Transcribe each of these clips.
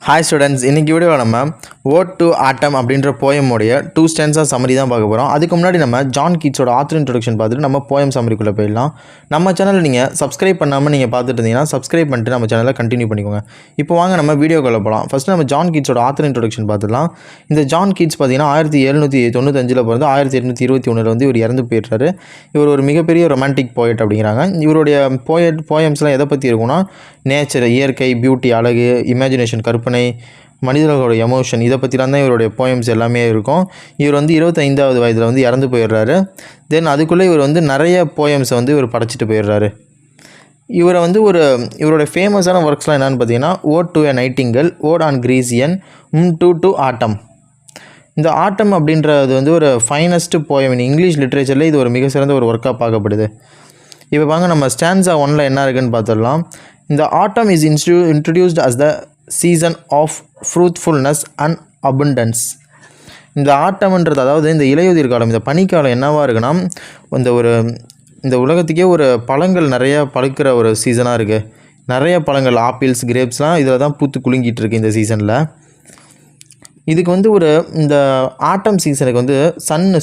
Hi students, இன்னைக்கு வீடியோவில் நம்ம Ode to Autumn அப்படின்ற போயமோடைய 2 ஸ்டான்ஸா சம்மரி தான் பார்க்க போகிறோம். அதுக்கு முன்னாடி நம்ம ஜான் கீட்ஸோட ஆத்தர் இன்ட்ரோடக்ஷன் பார்த்துட்டு நம்ம போயம் சம்மரிக்குள்ளே போயிடலாம். நம்ம சேனலில் நீங்கள் சப்ஸ்கிரைப் பண்ணாமல் நீங்கள் பார்த்துட்டு இருந்தீங்கன்னா சப்ஸ்கிரைப் பண்ணிட்டு நம்ம சேனலை கண்டினியூ பண்ணிக்கோங்க. இப்போ வாங்க நம்ம வீடியோக்குள்ளே போகலாம். ஃபஸ்ட்டு நம்ம ஜான் கீட்ஸோட ஆத்தர் இன்ட்ரோடக்ஷன் பார்த்துக்கலாம். இந்த ஜான் கீட்ஸ் பார்த்தீங்கன்னா 1795 பிறந்து 1821 வந்து இவர் இறந்து போயிடுறாரு. இவர் ஒரு மிகப்பெரிய ரொமான்டிக் போயட் அப்படிங்கிறாங்க. இவருடைய போயம்ஸ்லாம் எதை பற்றி இருக்குன்னா நேச்சர், இயற்கை, பியூட்டி, அழகு, இமேஜினேஷன், கற்பனை, மனிதர்களோட எமோஷன், இதை பற்றிலாம் தான் இவருடைய போயம்ஸ் எல்லாமே இருக்கும். இவர் வந்து 25வது வயதில் வந்து இறந்து போயிடுறாரு. தென் அதுக்குள்ளே இவர் வந்து நிறைய போயம்ஸை வந்து இவர் படைச்சிட்டு போயிடுறாரு. இவரை வந்து இவரோட ஃபேமஸான ஒர்க்ஸ்லாம் என்னென்னு பார்த்தீங்கன்னா ode to a nightingale, ode on Grecian, to autumn. இந்த ஆட்டம் அப்படின்றது வந்து ஒரு ஃபைனஸ்ட் போயம் இன் இங்கிலீஷ் லிட்ரேச்சரில் இது ஒரு மிக சிறந்த ஒரு ஒர்க்காக பார்க்கப்படுது. இப்போ வாங்க நம்ம ஸ்டான்ஸா 1ல் என்ன இருக்குன்னு பார்த்துடலாம். இந்த autumn is introduced as the season of fruitfulness and abundance. இந்த ஆட்டம்ன்றது அதாவது இந்த இலையுதிர் காலம், இந்த பனிக்காலம் என்னவாக இருக்குன்னா இந்த உலகத்துக்கே ஒரு பழங்கள் நிறையா பழுக்கிற ஒரு சீசனாக இருக்குது. நிறைய பழங்கள், ஆப்பிள்ஸ், கிரேப்ஸ்லாம் இதில் தான் பூத்து குலுங்கிட்டு இருக்குது இந்த சீசனில். இதுக்கு வந்து இந்த ஆட்டம் சீசனுக்கு வந்து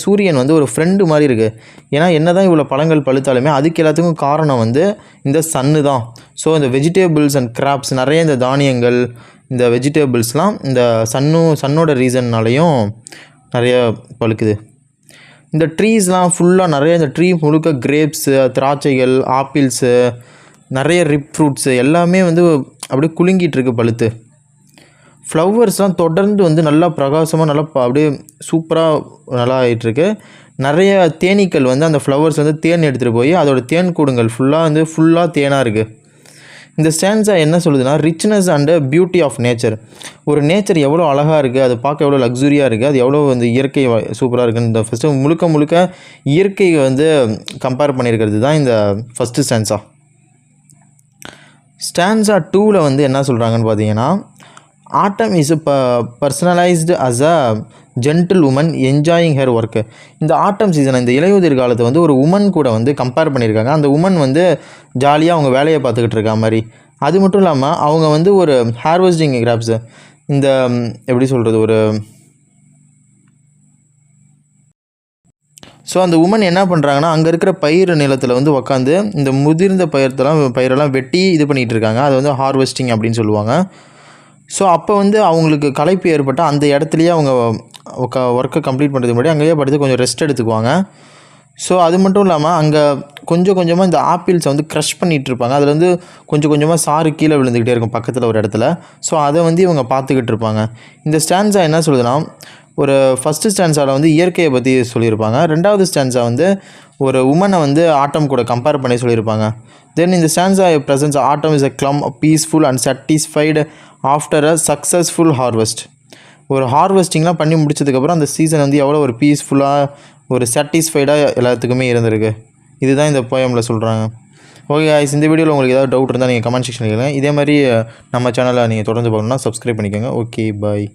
சூரியன் வந்து ஒரு ஃப்ரெண்டு மாதிரி இருக்குது. ஏன்னா என்ன தான் இவ்வளோ பழங்கள் பழுத்தாலுமே அதுக்கு எல்லாத்துக்கும் காரணம் வந்து இந்த சன்னு தான். ஸோ இந்த வெஜிடேபிள்ஸ் அண்ட் கிராப்ஸ், நிறைய இந்த தானியங்கள், இந்த வெஜிடேபிள்ஸ்லாம் இந்த சன்னோட ரீசன்னாலையும் நிறைய பழுக்குது. இந்த ட்ரீஸ்லாம் ஃபுல்லாக நிறைய இந்த ட்ரீ முழுக்க கிரேப்ஸு, திராட்சைகள், ஆப்பிள்ஸு, நிறைய ரிப் ஃப்ரூட்ஸு எல்லாமே வந்து அப்படியே குலுங்கிட்டுருக்கு பழுத்து. ஃப்ளவர்ஸ்லாம் தொடர்ந்து வந்து நல்லா பிரகாசமாக நல்லா அப்படியே சூப்பராக நல்லா ஆகிட்டுருக்கு. நிறைய தேனீக்கள் வந்து அந்த ஃப்ளவர்ஸ் வந்து தேன் எடுத்துகிட்டு போய் அதோடய தேன் கூடுங்கள் ஃபுல்லாக தேனாக இருக்குது. இந்த ஸ்டான்ஸா என்ன சொல்லுதுன்னா richness and beauty of nature. ஒரு நேச்சர் எவ்வளோ அழகாக இருக்குது, அது பார்க்க எவ்வளோ லக்ஸுரியாக இருக்குது, அது எவ்வளோ வந்து இயற்கை சூப்பராக இருக்குது. இந்த ஃபஸ்ட்டு முழுக்க இயற்கையை வந்து கம்பேர் பண்ணியிருக்கிறது தான் இந்த ஃபஸ்ட்டு ஸ்டான்ஸா. ஸ்டான்ஸா 2ல் வந்து என்ன சொல்கிறாங்கன்னு பார்த்தீங்கன்னா autumn is personalised as a gentle woman enjoying her work. இந்த ஆட்டம் சீசன், இந்த இலையுதிர் காலத்தை வந்து ஒரு உமன் கூட வந்து கம்பேர் பண்ணியிருக்காங்க. அந்த உமன் வந்து ஜாலியாக அவங்க வேலையை பார்த்துக்கிட்டு இருக்கா மாதிரி. அது மட்டும் இல்லாமல் அவங்க வந்து ஒரு ஹார்வெஸ்டிங் கிராப்ஸு, இந்த எப்படி சொல்கிறது ஸோ அந்த உமன் என்ன பண்ணுறாங்கன்னா அங்கே இருக்கிற பயிர் நிலத்தில் வந்து உக்காந்து இந்த முதிர்ந்த பயிரெல்லாம் வெட்டி இது பண்ணிகிட்டு இருக்காங்க. அதை வந்து ஹார்வெஸ்டிங் அப்படின்னு சொல்லுவாங்க. ஸோ அப்போ வந்து அவங்களுக்கு களைப்பு ஏற்பட்டால் அந்த இடத்துலையே அவங்க ஒர்க்கை கம்ப்ளீட் பண்ணுறதுக்கு முன்னாடி அங்கேயே படுத்து கொஞ்சம் ரெஸ்ட் எடுத்துக்குவாங்க. ஸோ அது மட்டும் இல்லாமல் அங்கே கொஞ்சமாக இந்த ஆப்பிள்ஸை வந்து க்ரஷ் பண்ணிகிட்ருப்பாங்க. அதில் வந்து கொஞ்சமாக சாறு கீழே விழுந்துக்கிட்டே இருக்கும் பக்கத்தில் ஒரு இடத்துல. ஸோ அதை வந்து இவங்க பார்த்துக்கிட்டு இருப்பாங்க. இந்த ஸ்டான்ஸா என்ன சொல்லுதுன்னா ஒரு ஃபஸ்ட்டு ஸ்டான்ஸாவில் வந்து இயற்கையை பற்றி சொல்லியிருப்பாங்க. 2வது ஸ்டான்ஸா வந்து ஒரு உமனை வந்து ஆட்டம் கூட கம்பேர் பண்ணி சொல்லியிருப்பாங்க. தென் இந்த stanza presents autumn is a calm peaceful and satisfied after a successful harvest. ஒரு ஹார்வெஸ்டிங்லாம் பண்ணி முடிச்சதுக்கப்புறம் அந்த சீசன் வந்து எவ்வளோ ஒரு பீஸ்ஃபுல்லாக ஒரு சாட்டிஸ்ஃபைடாக எல்லாத்துக்குமே இருந்திருக்கு. இதுதான் இந்த போயமில் சொல்கிறாங்க. ஓகே गाइस, இந்த வீடியோவில் உங்களுக்கு ஏதாவது டவுட் இருந்தால் நீங்கள் கமெண்ட் செக்ஷனில் கேளுங்க. இதே மாதிரி நம்ம சேனலை நீங்கள் தொடர்ந்து பார்க்கணுன்னா சப்ஸ்கிரைப் பண்ணிக்கோங்க. ஓகே, பாய்.